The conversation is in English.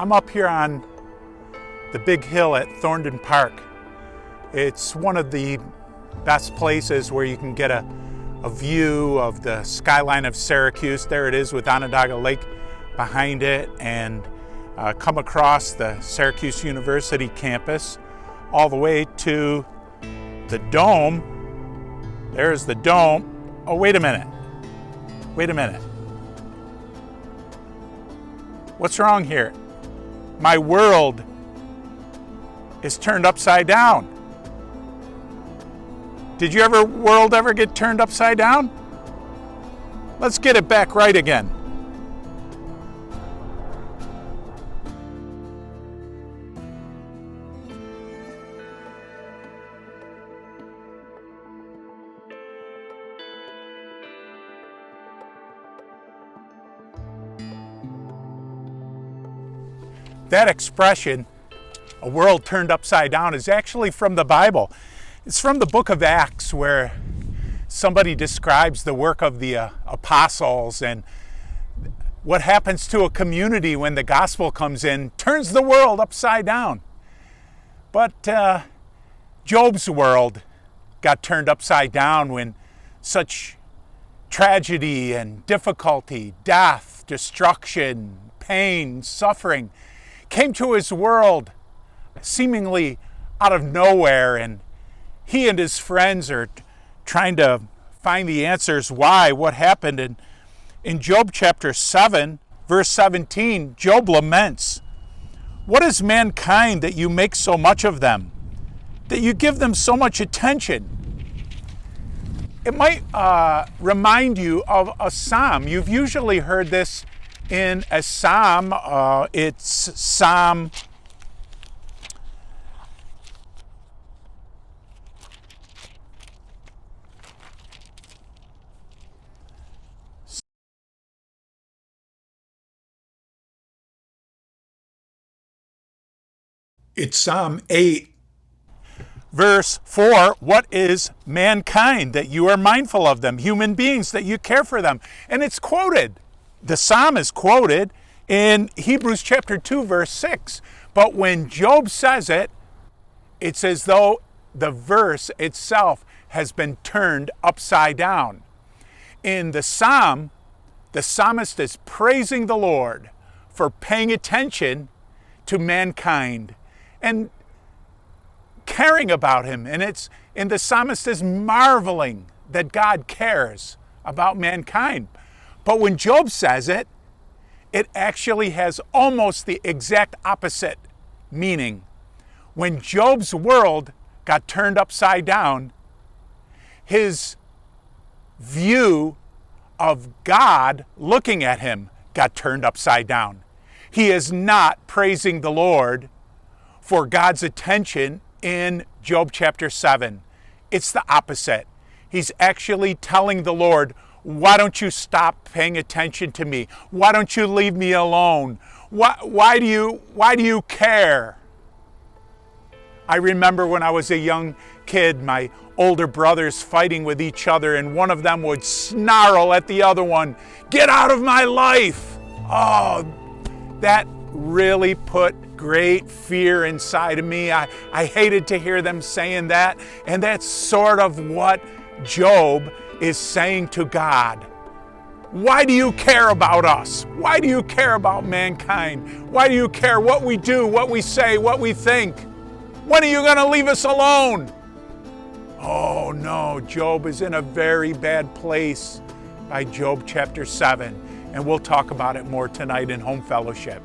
I'm up here on the big hill at Thorndon Park. It's one of the best places where you can get a view of the skyline of Syracuse. There it is with Onondaga Lake behind it, and come across the Syracuse University campus all the way to the dome. There's the dome. Oh, wait a minute. Wait a minute. What's wrong here? My world is turned upside down. Did your world ever get turned upside down? Let's get it back right again. That expression, a world turned upside down, is actually from the Bible. It's from the book of Acts, where somebody describes the work of the apostles and what happens to a community when the gospel comes in, turns the world upside down. But Job's world got turned upside down when such tragedy and difficulty, death, destruction, pain, suffering came to his world seemingly out of nowhere, and he and his friends are trying to find the answers why, what happened. And in Job chapter 7, verse 17, Job laments, "What is mankind that you make so much of them, that you give them so much attention?" It might remind you of a psalm. You've usually heard this in a psalm. It's Psalm 8, verse 4. What is mankind that you are mindful of them? Human beings that you care for them. And it's quoted. The psalm is quoted in Hebrews chapter 2, verse 6. But when Job says it, it's as though the verse itself has been turned upside down. In the psalm, the psalmist is praising the Lord for paying attention to mankind and caring about him. And the psalmist is marveling that God cares about mankind. But when Job says it, it actually has almost the exact opposite meaning. When Job's world got turned upside down, his view of God looking at him got turned upside down. He is not praising the Lord for God's attention in Job chapter 7. It's the opposite. He's actually telling the Lord, "Why don't you stop paying attention to me? Why don't you leave me alone? Why do you care?" I remember when I was a young kid, my older brothers fighting with each other, and one of them would snarl at the other one, "Get out of my life!" Oh, that really put great fear inside of me. I hated to hear them saying that, and that's sort of what Job is saying to God. Why do you care about us? Why do you care about mankind? Why do you care what we do, what we say, what we think? When are you going to leave us alone? Oh no, Job is in a very bad place by Job chapter 7, and we'll talk about it more tonight in Home Fellowship.